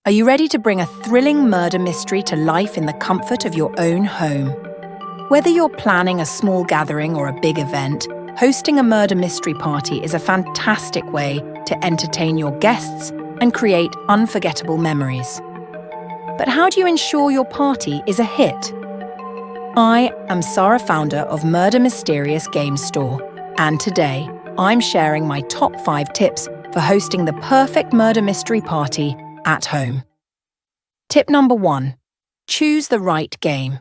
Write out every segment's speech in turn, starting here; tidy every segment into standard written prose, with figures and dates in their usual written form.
Are you ready to bring a thrilling murder mystery to life in the comfort of your own home? Whether you're planning a small gathering or a big event, hosting a murder mystery party is a fantastic way to entertain your guests and create unforgettable memories. But how do you ensure your party is a hit? I am Sarah, founder of Murder Mysterious Game Store, and today I'm sharing my top 5 tips for hosting the perfect murder mystery party at home. Tip number 1. Choose the right game.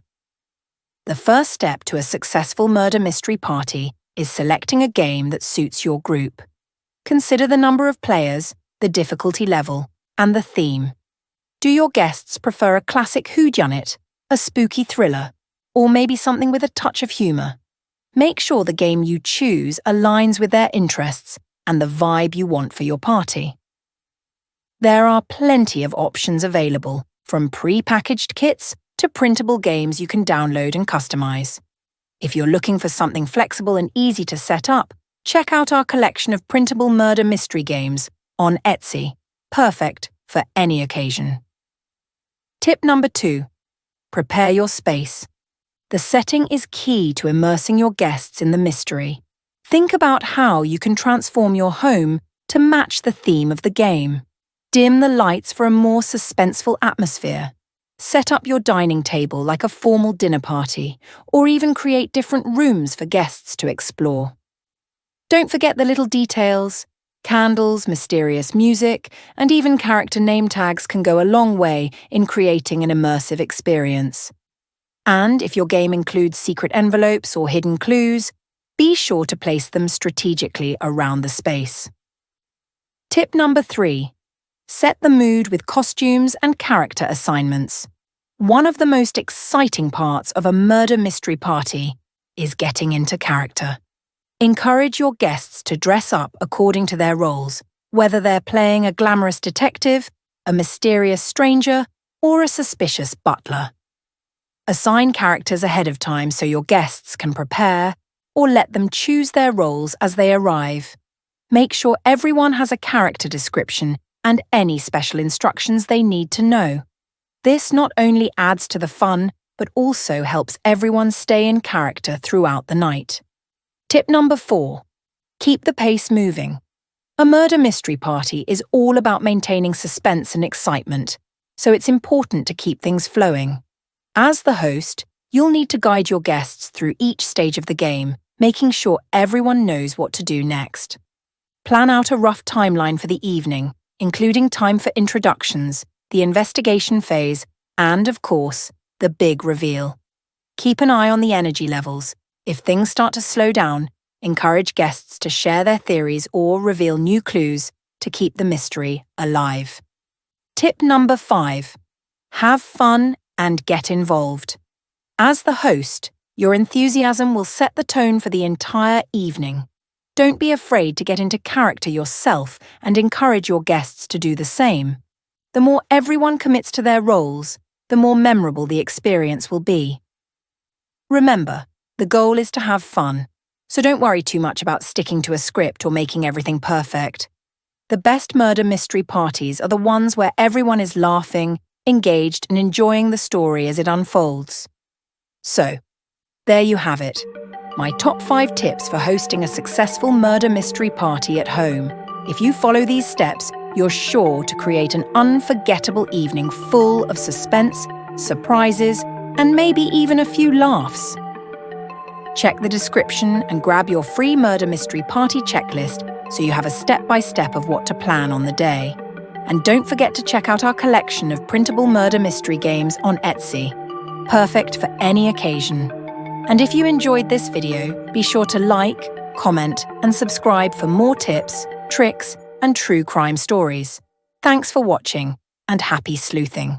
The first step to a successful murder mystery party is selecting a game that suits your group. Consider the number of players, the difficulty level, and the theme. Do your guests prefer a classic whodunit, a spooky thriller, or maybe something with a touch of humour? Make sure the game you choose aligns with their interests and the vibe you want for your party. There are plenty of options available, from pre-packaged kits to printable games you can download and customize. If you're looking for something flexible and easy to set up, check out our collection of printable murder mystery games on Etsy, perfect for any occasion. Tip number 2. Prepare your space. The setting is key to immersing your guests in the mystery. Think about how you can transform your home to match the theme of the game. Dim the lights for a more suspenseful atmosphere. Set up your dining table like a formal dinner party, or even create different rooms for guests to explore. Don't forget the little details. Candles, mysterious music, and even character name tags can go a long way in creating an immersive experience. And if your game includes secret envelopes or hidden clues, be sure to place them strategically around the space. Tip number 3. Set the mood with costumes and character assignments. One of the most exciting parts of a murder mystery party is getting into character. Encourage your guests to dress up according to their roles, whether they're playing a glamorous detective, a mysterious stranger, or a suspicious butler. Assign characters ahead of time so your guests can prepare, or let them choose their roles as they arrive. Make sure everyone has a character description and any special instructions they need to know. This not only adds to the fun, but also helps everyone stay in character throughout the night. Tip number 4. Keep the pace moving. A murder mystery party is all about maintaining suspense and excitement, so it's important to keep things flowing. As the host, you'll need to guide your guests through each stage of the game, making sure everyone knows what to do next. Plan out a rough timeline for the evening, including time for introductions, the investigation phase, and, of course, the big reveal. Keep an eye on the energy levels. If things start to slow down, encourage guests to share their theories or reveal new clues to keep the mystery alive. Tip number 5. Have fun and get involved. As the host, your enthusiasm will set the tone for the entire evening. Don't be afraid to get into character yourself and encourage your guests to do the same. The more everyone commits to their roles, the more memorable the experience will be. Remember, the goal is to have fun, so don't worry too much about sticking to a script or making everything perfect. The best murder mystery parties are the ones where everyone is laughing, engaged, and enjoying the story as it unfolds. So, there you have it. My top 5 tips for hosting a successful murder mystery party at home. If you follow these steps, you're sure to create an unforgettable evening full of suspense, surprises, and maybe even a few laughs. Check the description and grab your free murder mystery party checklist so you have a step-by-step of what to plan on the day. And don't forget to check out our collection of printable murder mystery games on Etsy, perfect for any occasion. And if you enjoyed this video, be sure to like, comment, and subscribe for more tips, tricks, and true crime stories. Thanks for watching, and happy sleuthing.